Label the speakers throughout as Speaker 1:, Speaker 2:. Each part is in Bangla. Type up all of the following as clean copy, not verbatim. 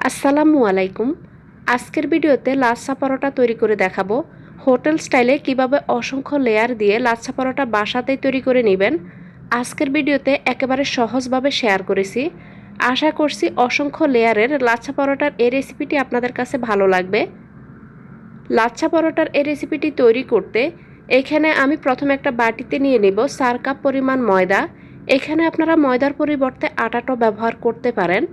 Speaker 1: আসসালামু আলাইকুম। আজকের ভিডিওতে লাচ্ছা পরোটা তৈরি করে দেখাবো। হোটেল স্টাইলে কিভাবে অসংখ্য লেয়ার দিয়ে লাচ্ছা পরোটা বাসাতেই তৈরি করে নেবেন। আজকের ভিডিওতে একেবারে সহজভাবে শেয়ার করেছি। আশা করছি অসংখ্য লেয়ারের লাচ্ছা পরোটার এই রেসিপিটি আপনাদের কাছে ভালো লাগবে। লাচ্ছা পরোটার এই রেসিপিটি তৈরি করতে এখানে আমি প্রথমে একটা বাটিতে নিয়ে নেব 4 কাপ পরিমাণ ময়দা। এখানে আপনারা ময়দার পরিবর্তে আটাটাও ব্যবহার করতে পারেন।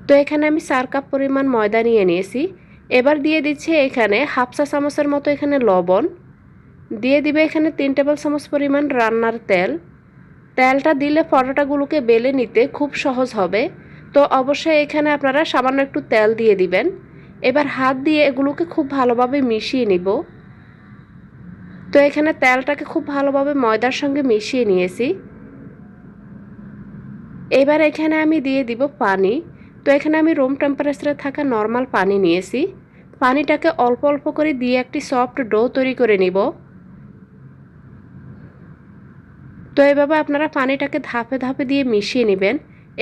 Speaker 1: তো এখানে আমি 4 কাপ পরিমাণ ময়দা নিয়ে নিয়েছি। এবার দিয়ে দিচ্ছি এখানে হাফ চা চামচের মতো এখানে লবণ, দিয়ে দিবে এখানে 3 টেবিল চামচ পরিমাণ রান্নার তেল। তেলটা দিলে পরোটাগুলোকে বেলে নিতে খুব সহজ হবে। তো অবশ্যই এখানে আপনারা সামান্য একটু তেল দিয়ে দিবেন। এবার হাত দিয়ে এগুলোকে খুব ভালোভাবে মিশিয়ে নিব। তো এখানে তেলটাকে খুব ভালোভাবে ময়দার সঙ্গে মিশিয়ে নিয়েছি। এবার এখানে আমি দিয়ে দিব পানি। তো এখানে আমি রুম টেম্পারেচারে থাকা নর্মাল পানি নিয়েছি। পানিটাকে অল্প অল্প করে দিয়ে একটি সফট ডো তৈরি করে নিব। তো এভাবে আপনারা পানিটাকে ধাপে ধাপে দিয়ে মিশিয়ে নেবেন।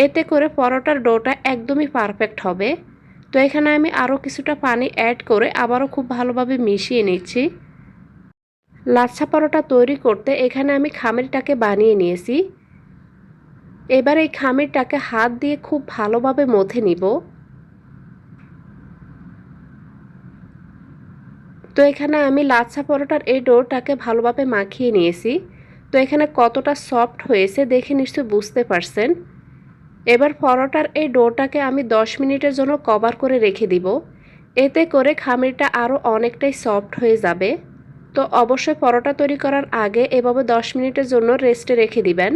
Speaker 1: এতে করে পরোটার ডোটা একদমই পারফেক্ট হবে। তো এখানে আমি আরও কিছুটা পানি অ্যাড করে আবারও খুব ভালোভাবে মিশিয়ে নিচ্ছি। লাচ্ছা পরোটা তৈরি করতে এখানে আমি খামিরটাকে বানিয়ে নিয়েছি। এবার এই খামিরটাকে হাত দিয়ে খুব ভালোভাবে মথে নিব। তো এখানে আমি লাচ্ছা পরোটার এই ডোটাকে ভালোভাবে মাখিয়ে নিয়েছি। তো এখানে কতটা সফট হয়েছে দেখে নিশ্চয়ই বুঝতে পারছেন। এবার পরোটার এই ডোটাকে আমি 10 মিনিটের জন্য কভার করে রেখে দিব। এতে করে খামিরটা আরও অনেকটাই সফট হয়ে যাবে। তো অবশ্যই পরোটা তৈরি করার আগে এভাবে 10 মিনিটের জন্য রেস্টে রেখে দিবেন।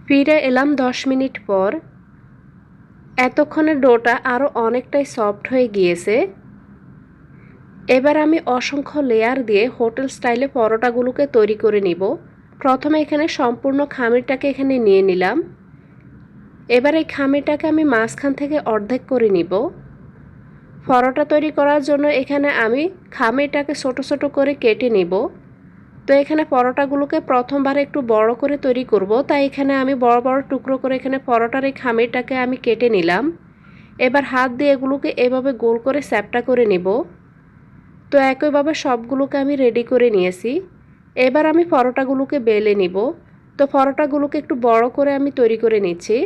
Speaker 1: ফিরে এলাম 10 মিনিট পর। এতক্ষণে ডোটা আরও অনেকটাই সফট হয়ে গিয়েছে। এবার আমি অসংখ্য লেয়ার দিয়ে হোটেল স্টাইলে পরোটাগুলোকে তৈরি করে নিব। প্রথমে এখানে সম্পূর্ণ খামিরটাকে এখানে নিয়ে নিলাম। এবার এই খামিরটাকে আমি মাঝখান থেকে অর্ধেক করে নিব। পরোটা তৈরি করার জন্য এখানে আমি খামিরটাকে ছোট ছোট করে কেটে নিব। তো এখানে পরোটাগুলোকে প্রথমবার একটু বড় করে তৈরি করব, তাই এখানে আমি বড় বড় টুকরো করে এখানে পরোটার এই খামিরটাকে আমি কেটে নিলাম। এবার হাত দিয়ে এগুলোকে এভাবে গোল করে চ্যাপ্টা করে নেব। তো একইভাবে সবগুলোকে আমি রেডি করে নিয়েছি। এবার আমি পরোটাগুলোকে বেলে নিব। তো পরোটাগুলোকে একটু বড় করে আমি তৈরি করে নিচ্ছি।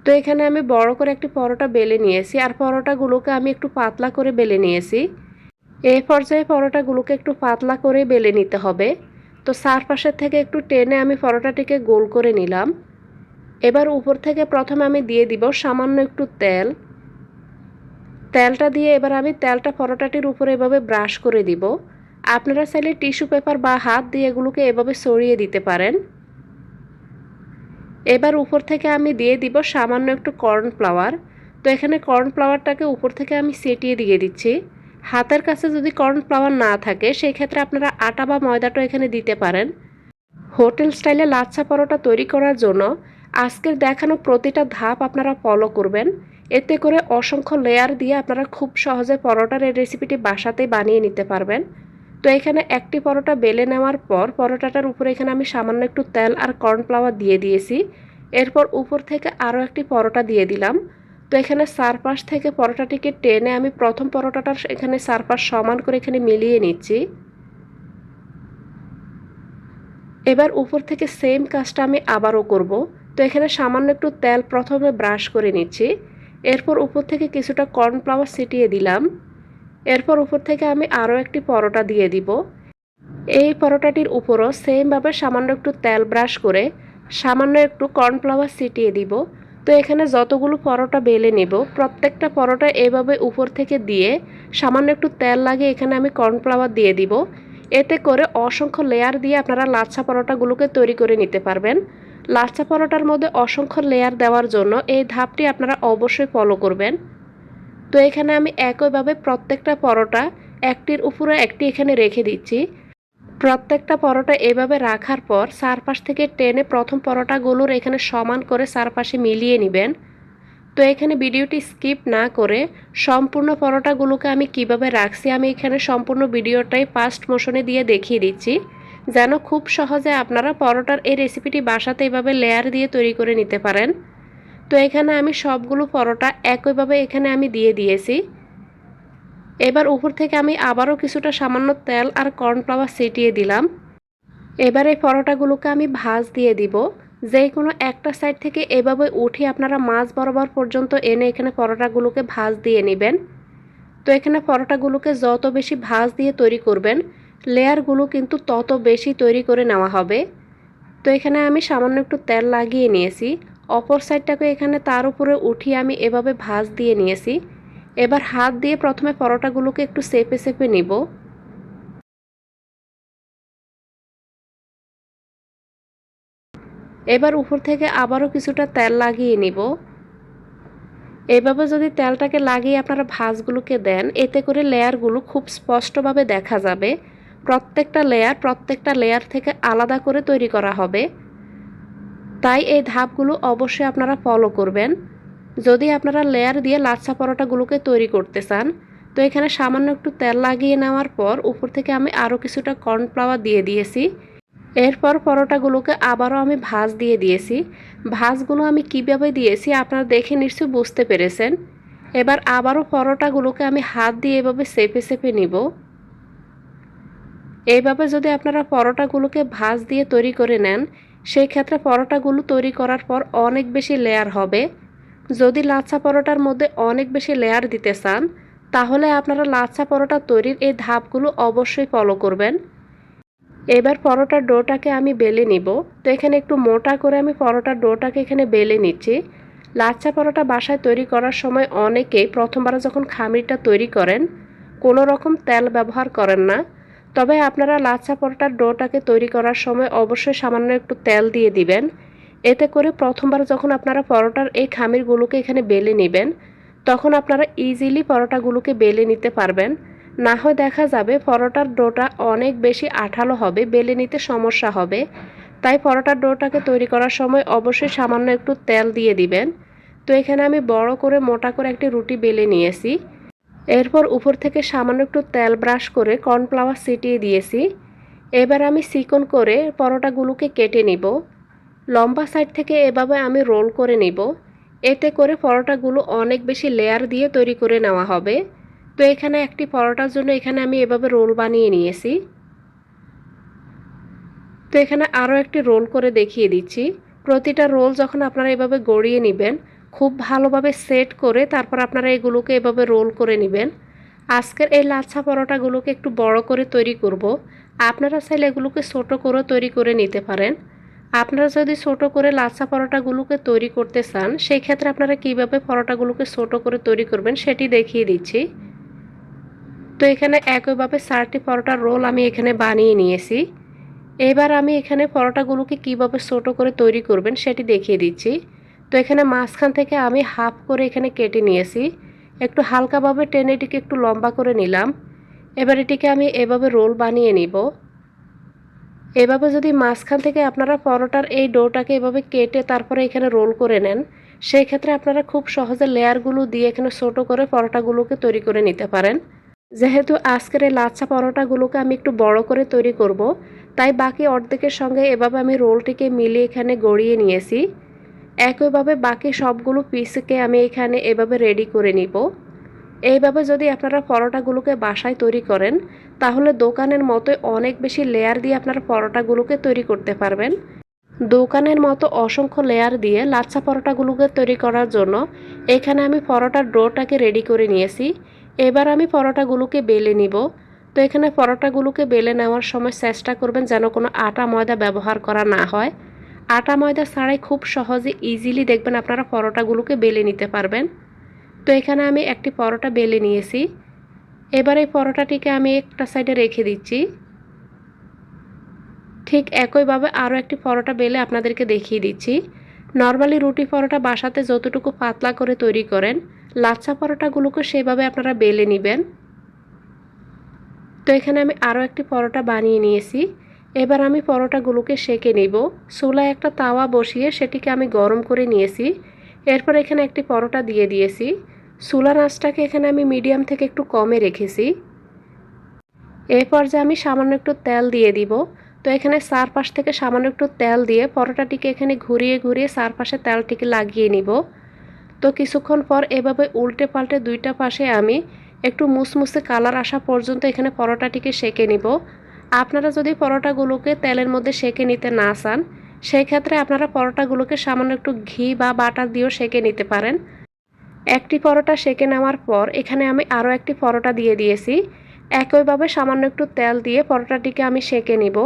Speaker 1: তো এখানে আমি বড় করে একটি পরোটা বেলে নিয়েছি, আর পরোটাগুলোকে আমি একটু পাতলা করে বেলে নিয়েছি। এই পর্যায়ে পরোটাগুলোকে একটু পাতলা করে বেলে নিতে হবে। তো চারপাশের থেকে একটু টেনে আমি পরোটাটিকে গোল করে নিলাম। এবার উপর থেকে প্রথমে আমি দিয়ে দিব সামান্য একটু তেল। তেলটা দিয়ে এবার আমি তেলটা পরোটাটির উপরে এভাবে ব্রাশ করে দিব। আপনারা চাইলে টিস্যু পেপার বা হাত দিয়ে এগুলোকে এভাবে ছড়িয়ে দিতে পারেন। এবার উপর থেকে আমি দিয়ে দিব সামান্য একটু কর্নফ্লাওয়ার। তো এখানে কর্নফ্লাওয়ারটাকে উপর থেকে আমি ছিটিয়ে দিয়ে দিচ্ছি। হাতের কাছে যদি কর্নফ্লাওয়ার না থাকে সেই ক্ষেত্রে আপনারা আটা বা ময়দাটাও এখানে দিতে পারেন। হোটেল স্টাইলে লাচ্ছা পরোটা তৈরি করার জন্য আজকের দেখানো প্রতিটা ধাপ আপনারা ফলো করবেন। এতে করে অসংখ্য লেয়ার দিয়ে আপনারা খুব সহজে পরোটার এই রেসিপিটি বাসাতেই বানিয়ে নিতে পারবেন। তো এখানে একটি পরোটা বেলে নেওয়ার পর পরোটাটার উপরে এখানে আমি সামান্য একটু তেল আর কর্নফ্লাওয়ার দিয়ে দিয়েছি। এরপর উপর থেকে আরও একটি পরোটা দিয়ে দিলাম। তো এখানে চারপাশ থেকে পরোটাটিকে টেনে আমি প্রথম পরোটাটার এখানে চারপাশ সমান করে এখানে মিলিয়ে নিচ্ছি। এবার উপর থেকে সেম কাজটা আমি আবারও করব। তো এখানে সামান্য একটু তেল প্রথমে ব্রাশ করে নিচ্ছি। এরপর উপর থেকে কিছুটা কর্নফ্লাওয়ার ছিটিয়ে দিলাম। এরপর উপর থেকে আমি আরও একটি পরোটা দিয়ে দিব। এই পরোটাটির উপরও সেমভাবে সামান্য একটু তেল ব্রাশ করে সামান্য একটু কর্নফ্লাওয়ার ছিটিয়ে দিব। তো এখানে যতগুলো পরোটা বেলে নেব প্রত্যেকটা পরোটা এভাবে উপর থেকে দিয়ে সামান্য একটু তেল লাগিয়ে এখানে আমি কর্নফ্লাওয়ার দিয়ে দিব। এতে করে অসংখ্য লেয়ার দিয়ে আপনারা লাচ্ছা পরোটাগুলোকে তৈরি করে নিতে পারবেন। লাচ্ছা পরোটার মধ্যে অসংখ্য লেয়ার দেওয়ার জন্য এই ধাপটি আপনারা অবশ্যই ফলো করবেন। তো এখানে আমি একইভাবে প্রত্যেকটা পরোটা একটির উপরে একটি এখানে রেখে দিচ্ছি। প্রত্যেকটা পরোটা এভাবে রাখার পর চারপাশ থেকে টেনে প্রথম পরোটাগুলোর এখানে সমান করে চারপাশে মিলিয়ে নেবেন। তো এখানে ভিডিওটি স্কিপ না করে সম্পূর্ণ পরোটাগুলোকে আমি কিভাবে রাখছি আমি এখানে সম্পূর্ণ ভিডিওটাই ফাস্ট মোশনে দিয়ে দেখিয়ে দিচ্ছি। যেন খুব সহজে আপনারা পরোটার এই রেসিপিটি বাসাতে এভাবে লেয়ার দিয়ে তৈরি করে নিতে পারেন। তো এখানে আমি সবগুলো পরোটা একইভাবে এখানে আমি দিয়ে দিয়েছি। এবার উপর থেকে আমি আবারও কিছুটা সামান্য তেল আর কর্নফ্লাওয়ার ছিটিয়ে দিলাম। এবার এই পরোটাগুলোকে আমি ভাঁজ দিয়ে দিব। যে কোনো একটা সাইড থেকে এভাবে উঠিয়ে আপনারা মাছ বরাবর পর্যন্ত এনে এখানে পরোটাগুলোকে ভাঁজ দিয়ে নেবেন। তো এখানে পরোটাগুলোকে যত বেশি ভাঁজ দিয়ে তৈরি করবেন, লেয়ারগুলো কিন্তু তত বেশি তৈরি করে নেওয়া হবে। তো এখানে আমি সামান্য একটু তেল লাগিয়ে নিয়েছি। অপর সাইডটাকে এখানে তার উপরে উঠিয়ে আমি এভাবে ভাঁজ দিয়ে নিয়েছি। এবার হাত দিয়ে প্রথমে পরোটাগুলোকে একটু চেপে চেপে নিব। এবার উপর থেকে আবারও কিছুটা তেল লাগিয়ে নিব। এভাবে যদি তেলটাকে লাগিয়ে আপনারা ভাঁজগুলোকে দেন, এতে করে লেয়ারগুলো খুব স্পষ্টভাবে দেখা যাবে। প্রত্যেকটা লেয়ার থেকে আলাদা করে তৈরি করা হবে। তাই এই ধাপগুলো অবশ্যই আপনারা ফলো করবেন যদি আপনারা লেয়ার দিয়ে লাচ্ছা পরোটাগুলোকে তৈরি করতে চান। তো এখানে সামান্য একটু তেল লাগিয়ে নেওয়ার পর উপর থেকে আমি আরও কিছুটা কর্নফ্লাওয়ার দিয়ে দিয়েছি। এরপর পরোটাগুলোকে আবারও আমি ভাঁজ দিয়ে দিয়েছি। ভাঁজগুলো আমি কিভাবে দিয়েছি আপনারা দেখে নিশ্চয়ই বুঝতে পেরেছেন। এবার আবারও পরোটাগুলোকে আমি হাত দিয়ে এভাবে চেপে চেপে নিব। এইভাবে যদি আপনারা পরোটাগুলোকে ভাঁজ দিয়ে তৈরি করে নেন, সেই ক্ষেত্রে পরোটাগুলো তৈরি করার পর অনেক বেশি লেয়ার হবে। যদি লাচ্ছা পরোটার মধ্যে অনেক বেশি লেয়ার দিতে চান, তাহলে আপনারা লাচ্ছা পরোটা তৈরির এই ধাপগুলো অবশ্যই ফলো করবেন। এবার পরোটার ডোটাকে আমি বেলে নিব। তো এখানে একটু মোটা করে আমি পরোটার ডোটাকে এখানে বেলে নিচ্ছি। লাচ্ছা পরোটা বাসায় তৈরি করার সময় অনেকেই প্রথমবার যখন খামিরটা তৈরি করেন কোনো রকম তেল ব্যবহার করেন না। তবে আপনারা লাচ্ছা পরোটার ডোটাকে তৈরি করার সময় অবশ্যই সামান্য একটু তেল দিয়ে দিবেন। এতে করে প্রথমবার যখন আপনারা পরোটার এই খামিরগুলোকে এখানে বেলে নেবেন, তখন আপনারা ইজিলি পরোটাগুলোকে বেলে নিতে পারবেন। না হয় দেখা যাবে পরোটার ডোটা অনেক বেশি আঠালো হবে, বেলে নিতে সমস্যা হবে। তাই পরোটার ডোটাকে তৈরি করার সময় অবশ্যই সামান্য একটু তেল দিয়ে দিবেন। তো এখানে আমি বড় করে মোটা করে একটি রুটি বেলে নিয়েছি। এরপর উপর থেকে সামান্য একটু তেল ব্রাশ করে কর্নফ্লাওয়ার ছিটিয়ে দিয়েছি। এবার আমি চিকন করে পরোটাগুলোকে কেটে নিব। লম্বা সাইড থেকে এভাবে আমি রোল করে নিব। এতে করে পরোটাগুলো অনেক বেশি লেয়ার দিয়ে তৈরি করে নেওয়া হবে। তো এখানে একটি পরোটার জন্য এখানে আমি এভাবে রোল বানিয়ে নিয়েছি। তো এখানে আরও একটি রোল করে দেখিয়ে দিচ্ছি। প্রতিটা রোল যখন আপনারা এভাবে গড়িয়ে নেবেন, খুব ভালোভাবে সেট করে তারপর আপনারা এগুলোকে এভাবে রোল করে নেবেন। আজকের এই লাচ্ছা পরোটাগুলোকে একটু বড় করে তৈরি করব। আপনারা চাইলে এগুলোকে ছোট করে তৈরি করে নিতে পারেন। আপনারা যদি ছোট করে লাচ্ছা পরোটাগুলোকে তৈরি করতে চান, সেই ক্ষেত্রে আপনারা কিভাবে পরোটাগুলোকে ছোট করে তৈরি করবেন সেটি দেখিয়ে দিচ্ছি। তো এখানে একইভাবে 4টি পরোটার রোল আমি এখানে বানিয়ে নিয়েছি। এবার আমি এখানে পরোটাগুলোকে কিভাবে ছোট করে তৈরি করবেন সেটি দেখিয়ে দিচ্ছি। তো এখানে মাঝখান থেকে আমি হাফ করে এখানে কেটে নিয়েছি। একটু হালকাভাবে টেনে এটিকে একটু লম্বা করে নিলাম। এবার এটিকে আমি এভাবে রোল বানিয়ে নিব। এভাবে যদি মাঝখান থেকে আপনারা পরোটার এই ডোটাকে এভাবে কেটে তারপরে এখানে রোল করে নেন, সেই ক্ষেত্রে আপনারা খুব সহজে লেয়ারগুলো দিয়ে এখানে ছোট করে পরোটাগুলোকে তৈরি করে নিতে পারেন। যেহেতু আজকের এই লাচ্ছা পরোটাগুলোকে আমি একটু বড় করে তৈরি করব, তাই বাকি অর্ধেকের সঙ্গে এভাবে আমি রোলটিকে মিলিয়ে এখানে গড়িয়ে নিয়েছি। একইভাবে বাকি সবগুলো পিসকে আমি এখানে এভাবে রেডি করে নিব। এইভাবে যদি আপনারা পরোটাগুলোকে বাসায় তৈরি করেন, তাহলে দোকানের মতোই অনেক বেশি লেয়ার দিয়ে আপনারা পরোটাগুলোকে তৈরি করতে পারবেন। দোকানের মতো অসংখ্য লেয়ার দিয়ে লাচ্ছা পরোটাগুলোকে তৈরি করার জন্য এখানে আমি পরোটার ডোটাকে রেডি করে নিয়েছি। এবার আমি পরোটাগুলোকে বেলে নিব। তো এখানে পরোটাগুলোকে বেলে নেওয়ার সময় চেষ্টা করবেন যেন কোনো আটা ময়দা ব্যবহার করা না হয়। আটা ময়দা ছাড়াই খুব সহজে ইজিলি দেখবেন আপনারা পরোটাগুলোকে বেলে নিতে পারবেন। তো এখানে আমি একটি পরোটা বেলে নিয়েছি। এবার এই পরোটাটিকে আমি একটা সাইডে রেখে দিচ্ছি। ঠিক একইভাবে আরও একটি পরোটা বেলে আপনাদেরকে দেখিয়ে দিচ্ছি। নর্মালি রুটি পরোটা বাসাতে যতটুকু পাতলা করে তৈরি করেন, লাচ্ছা পরোটাগুলোকে সেভাবে আপনারা বেলে নেবেন। তো এখানে আমি আরও একটি পরোটা বানিয়ে নিয়েছি। এবার আমি পরোটাগুলোকে সেঁকে নিব। চুলায় একটা তাওয়া বসিয়ে সেটিকে আমি গরম করে নিয়েছি। এরপর এখানে একটি পরোটা দিয়ে দিয়েছি। চুলার আঁচটাকে এখানে আমি মিডিয়াম থেকে একটু কমে রেখেছি। এই পর্যায়ে আমি সামান্য একটু তেল দিয়ে দিব। তো এখানে চারপাশ থেকে সামান্য একটু তেল দিয়ে পরোটাটিকে এখানে ঘুরিয়ে ঘুরিয়ে চারপাশে তেলটিকে লাগিয়ে নিব। তো কিছুক্ষণ পর এভাবে উল্টে পাল্টে দুইটা পাশে আমি একটু মুসমুসে কালার আসা পর্যন্ত এখানে পরোটাটিকে সেঁকে নিব। আপনারা যদি পরোটাগুলোকে তেলের মধ্যে সেঁকে নিতে না চান, সেই ক্ষেত্রে আপনারা পরোটাগুলোকে সামান্য একটু ঘি বা বাটার দিয়েও সেঁকে নিতে পারেন। একটি পরোটা সেঁকে নেওয়ার পর এখানে আমি আরও একটি পরোটা দিয়ে দিয়েছি। একইভাবে সামান্য একটু তেল দিয়ে পরোটাটিকে আমি সেঁকে নিব।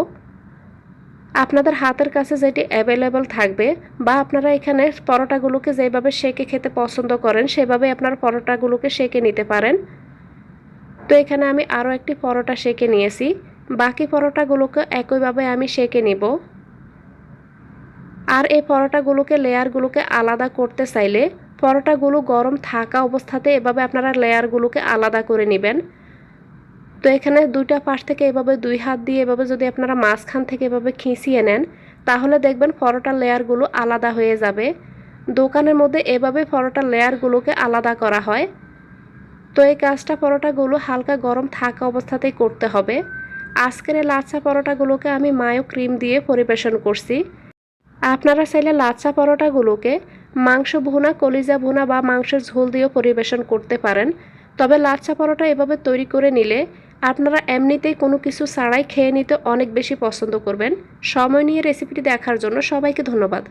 Speaker 1: আপনাদের হাতের কাছে যেটি অ্যাভেলেবল থাকবে বা আপনারা এখানে পরোটাগুলোকে যেভাবে সেঁকে খেতে পছন্দ করেন সেভাবে আপনারা পরোটাগুলোকে সেঁকে নিতে পারেন। তো এখানে আমি আরও একটি পরোটা সেঁকে নিয়েছি। বাকি পরোটাগুলোকে একইভাবে আমি সেঁকে নিব। আর এই পরোটাগুলোকে লেয়ারগুলোকে আলাদা করতে চাইলে পরোটাগুলো গরম থাকা অবস্থাতে এভাবে আপনারা লেয়ারগুলোকে আলাদা করে নেবেন। তো এখানে দুইটা পাশ থেকে এভাবে দুই হাত দিয়ে এভাবে যদি আপনারা মাঝখান থেকে এভাবে খিঁচিয়ে নেন, তাহলে দেখবেন পরোটার লেয়ারগুলো আলাদা হয়ে যাবে। দোকানের মধ্যে এভাবে পরোটার লেয়ারগুলোকে আলাদা করা হয়। তো এই কাজটা পরোটাগুলো হালকা গরম থাকা অবস্থাতেই করতে হবে। আজকের এই লাচ্ছা পরোটাগুলোকে আমি মায়ো ক্রিম দিয়ে পরিবেশন করছি। আপনারা চাইলে লাচ্ছা পরোটাগুলোকে মাংস ভুনা, কলিজা ভুনা বা মাংসের ঝোল দিয়েও পরিবেশন করতে পারেন। তবে লাচ্ছা পরোটা এভাবে তৈরি করে নিলে আপনারা এমনিতেই কোনো কিছু ছাড়াই খেয়ে নিতে অনেক বেশি পছন্দ করবেন। সময় নিয়ে রেসিপিটি দেখার জন্য সবাইকে ধন্যবাদ।